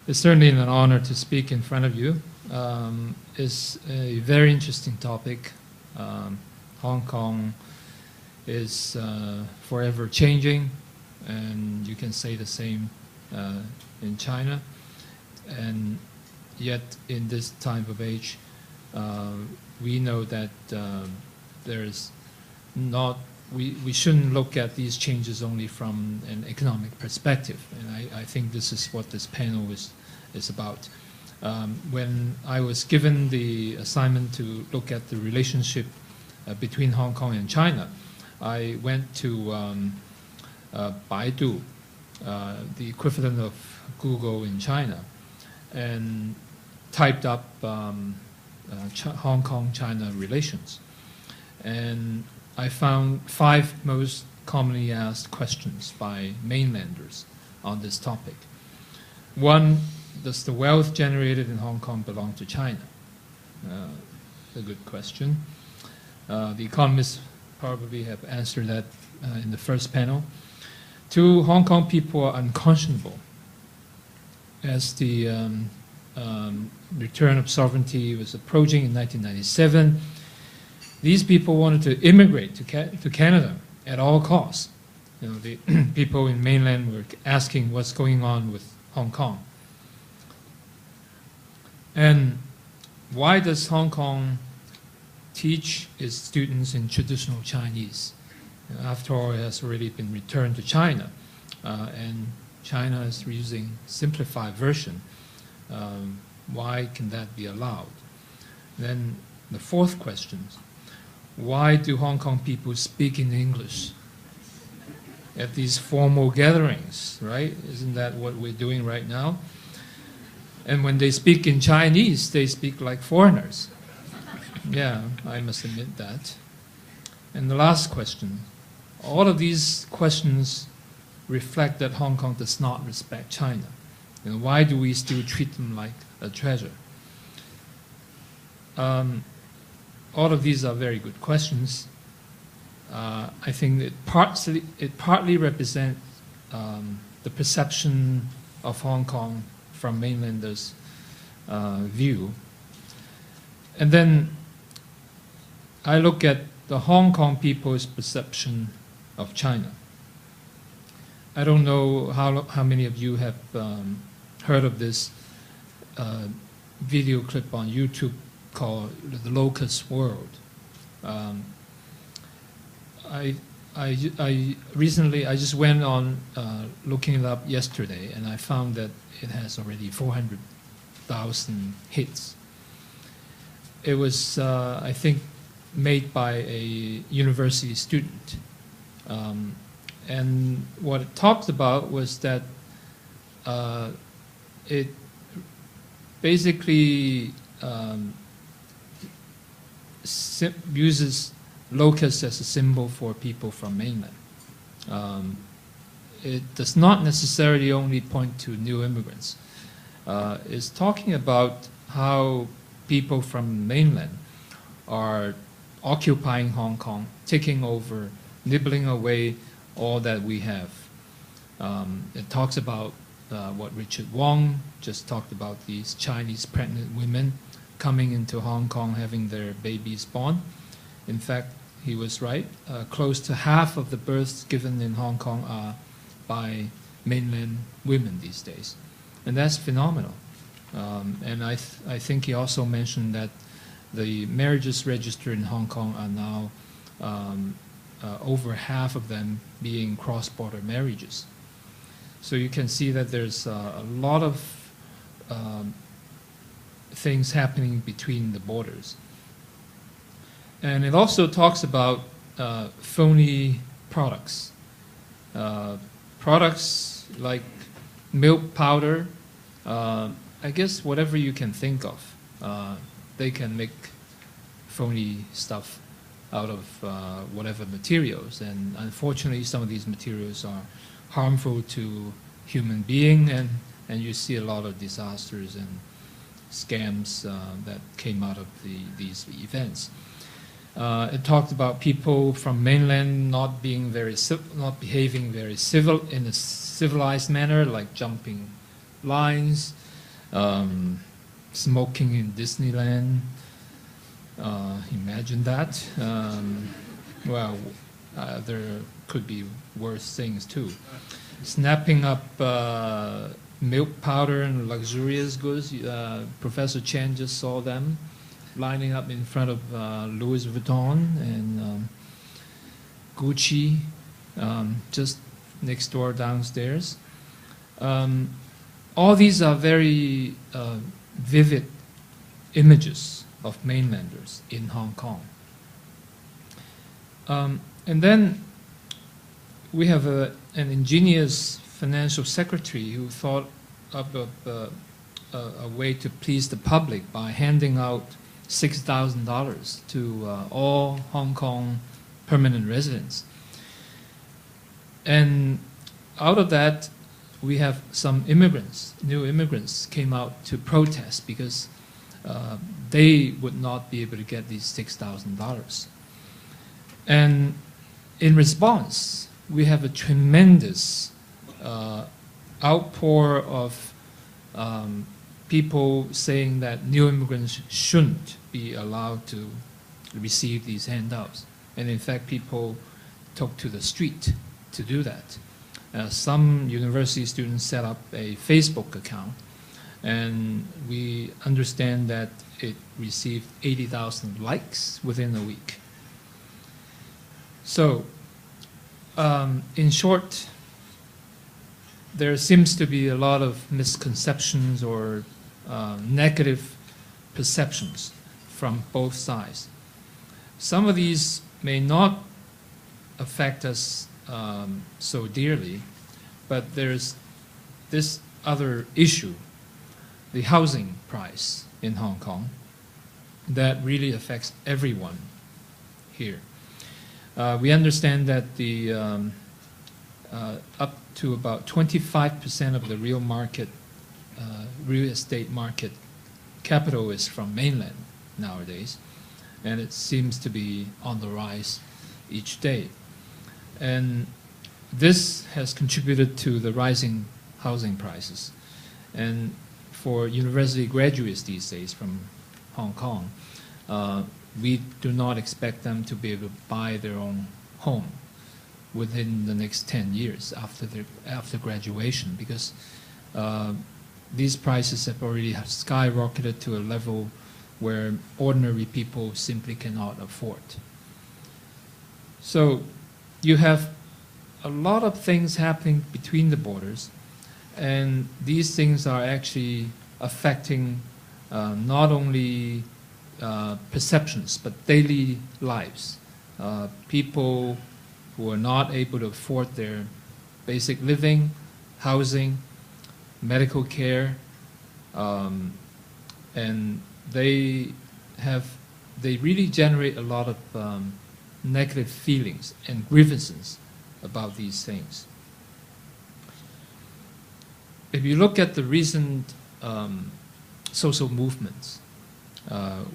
It's certainly an honor to speak in front of you. It's a very interesting topic. Hong Kong is forever changing, and you can say the same in China. And yet, in this time of age, we know that there's not. We shouldn't look at these changes only from an economic perspective, and I think this is what this panel is about. When I was given the assignment to look at the relationship between Hong Kong and China, I went to Baidu, the equivalent of Google in China, and typed up Hong Kong-China relations. And I found 5 most commonly asked questions by mainlanders on this topic. 1, does the wealth generated in Hong Kong belong to China? A good question. The economists probably have answered that in the first panel. 2, Hong Kong people are unconscionable. As the return of sovereignty was approaching in 1997, these people wanted to immigrate to Canada at all costs. You know, the people in mainland were asking what's going on with Hong Kong. And why does Hong Kong teach its students in traditional Chinese? After all, it has already been returned to China, and China is using simplified version. Why can that be allowed? Then the 4th question, why do Hong Kong people speak in English at these formal gatherings, right? Isn't that what we're doing right now? And when they speak in Chinese, they speak like foreigners. Yeah, I must admit that. And the last question, all of these questions reflect that Hong Kong does not respect China. You know, why do we still treat them like a treasure? All of these are very good questions. I think it partly represents the perception of Hong Kong from mainlanders' view. And then I look at the Hong Kong people's perception of China. I don't know how many of you have heard of this video clip on YouTube called The Locust World. I recently just went on looking it up yesterday, and I found that it has already 400,000 hits. It was, I think, made by a university student. And what it talked about was that it basically uses locust as a symbol for people from mainland. It does not necessarily only point to new immigrants. It's talking about how people from mainland are occupying Hong Kong, taking over, nibbling away all that we have. It talks about what Richard Wong just talked about, these Chinese pregnant women coming into Hong Kong having their babies born. In fact, he was right. Close to half of the births given in Hong Kong are by mainland women these days. And that's phenomenal. And I think he also mentioned that the marriages registered in Hong Kong are now over half of them being cross-border marriages. So you can see that there's a lot of things happening between the borders. And it also talks about phony products. Products like milk powder, I guess whatever you can think of, they can make phony stuff out of whatever materials. And unfortunately, some of these materials are harmful to human being, and you see a lot of disasters and scams that came out of these events. It talked about people from mainland not behaving very civil in a civilized manner, like jumping lines, Smoking in Disneyland. Imagine that. Well, there could be worse things too. Snapping up milk powder and luxurious goods. Professor Chen just saw them lining up in front of Louis Vuitton and Gucci, just next door downstairs. All these are very vivid images of mainlanders in Hong Kong. And then we have an ingenious financial secretary who thought up a way to please the public by handing out $6,000 to all Hong Kong permanent residents. And out of that, we have some immigrants, new immigrants, came out to protest because they would not be able to get these $6,000. And in response, we have a tremendous outpour of people saying that new immigrants shouldn't be allowed to receive these handouts. And in fact, people took to the street to do that. Some university students set up a Facebook account, and we understand that it received 80,000 likes within a week. So, in short, there seems to be a lot of misconceptions or negative perceptions from both sides. Some of these may not affect us so dearly, but there's this other issue, the housing price in Hong Kong, that really affects everyone here. We understand that the up to about 25% of the real market, real estate market capital is from mainland nowadays, and it seems to be on the rise each day. And this has contributed to the rising housing prices. And for university graduates these days from Hong Kong, we do not expect them to be able to buy their own home within the next 10 years after graduation, because these prices have already skyrocketed to a level where ordinary people simply cannot afford. So you have a lot of things happening between the borders, and these things are actually affecting not only perceptions but daily lives. People who are not able to afford their basic living, housing, medical care, and they really generate a lot of negative feelings and grievances about these things. If you look at the recent social movements,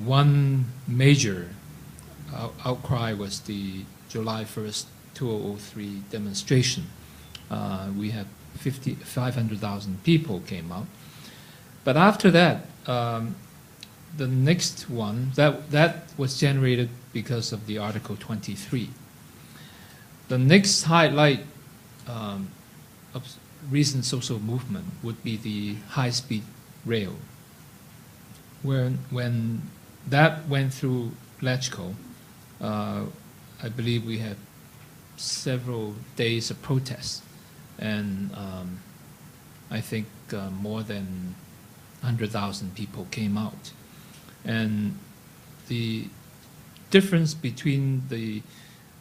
one major outcry was the July 1st, 2003 demonstration. We had 500,000 people came out. But after that, the next one, that was generated because of the Article 23. The next highlight of recent social movement would be the high-speed rail. When that went through LegCo, I believe we had several days of protests, and I think more than 100,000 people came out. And the difference between the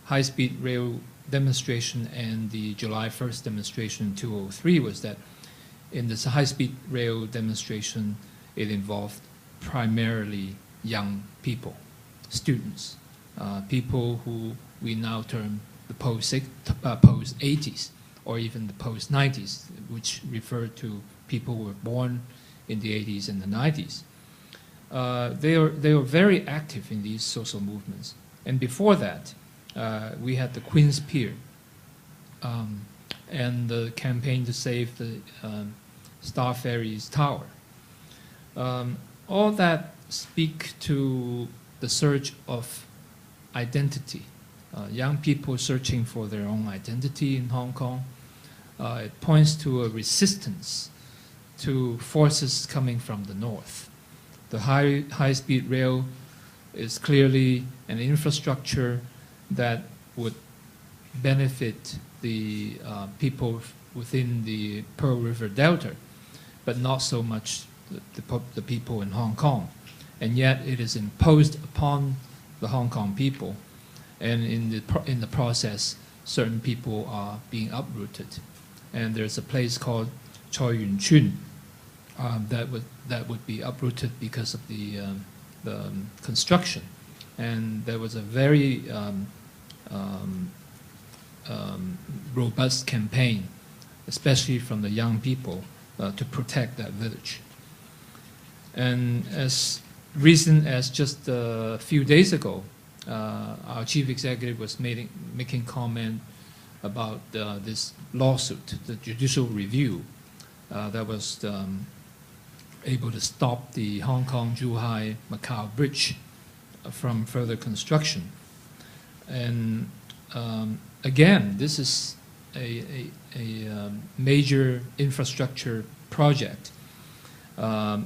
high-speed rail demonstration and the July 1st demonstration in 2003 was that in this high-speed rail demonstration, it involved primarily young people, students, people who we now term the post-80s or even the post-90s, which refer to people who were born in the 80s and the 90s. They were very active in these social movements. And before that, we had the Queen's Pier and the campaign to save the Star Ferry's tower. All that speak to the search of identity. Young people searching for their own identity in Hong Kong. It points to a resistance to forces coming from the north. The high-speed rail is clearly an infrastructure that would benefit the people within the Pearl River Delta, but not so much the people in Hong Kong. And yet it is imposed upon the Hong Kong people, and in the process, certain people are being uprooted. And there's a place called Tsui Yun Chun that would be uprooted because of the construction. And there was a very robust campaign, especially from the young people, to protect that village. And as recent as just a few days ago, our chief executive was making comment about this lawsuit, the judicial review, that was able to stop the Hong Kong-Zhuhai-Macau bridge from further construction. And again, this is a major infrastructure project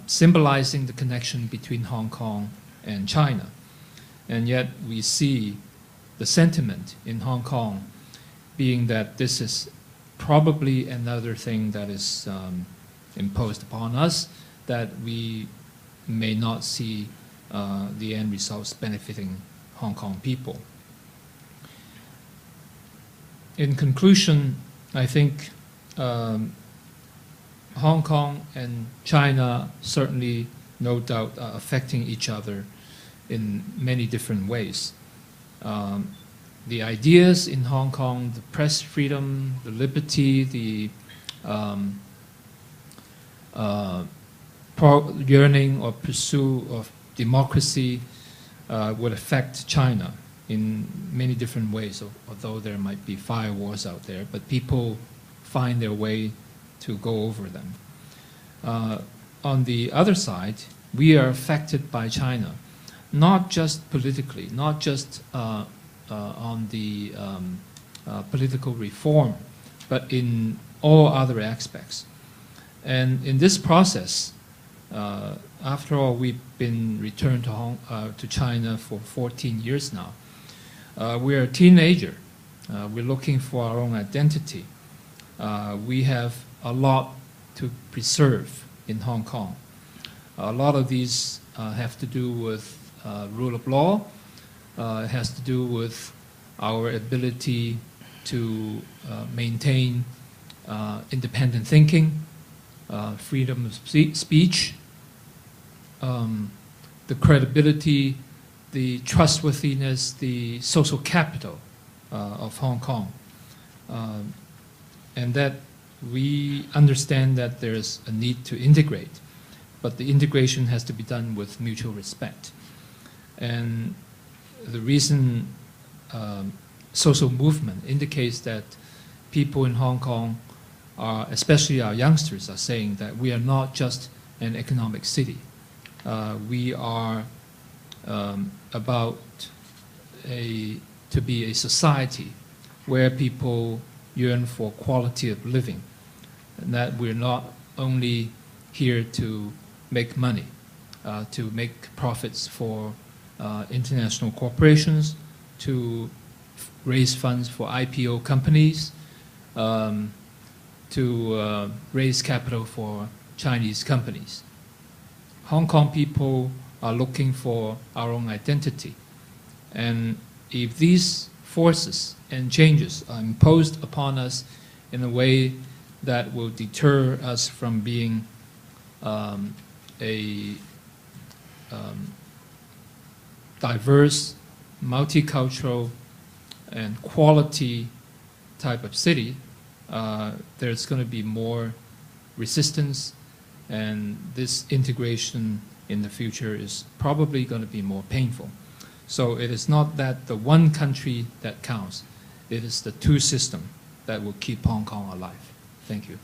symbolizing the connection between Hong Kong and China. And yet we see the sentiment in Hong Kong being that this is probably another thing that is imposed upon us, that we may not see the end results benefiting Hong Kong people. In conclusion, I think Hong Kong and China certainly, no doubt, are affecting each other in many different ways. The ideas in Hong Kong, the press freedom, the liberty, the yearning or pursuit of democracy would affect China in many different ways, although there might be firewars out there, but people find their way to go over them. On the other side, we are affected by China, not just politically, not just on the political reform, but in all other aspects. And in this process, after all, we've been returned to China for 14 years now. We're a teenager. We're looking for our own identity. We have a lot to preserve in Hong Kong. A lot of these have to do with rule of law. It has to do with our ability to maintain independent thinking, freedom of speech, the credibility, the trustworthiness, the social capital of Hong Kong. And that we understand that there's a need to integrate, but the integration has to be done with mutual respect. And the recent social movement indicates that people in Hong Kong, especially our youngsters, are saying that we are not just an economic city. We are about to be a society where people yearn for quality of living, and that we're not only here to make money, to make profits for international corporations, to raise funds for IPO companies, to raise capital for Chinese companies. Hong Kong people are looking for our own identity. And if these forces and changes are imposed upon us in a way that will deter us from being a diverse, multicultural, and quality type of city, there's going to be more resistance, and this integration in the future is probably going to be more painful. So it is not that the one country that counts, it is the two systems that will keep Hong Kong alive. Thank you.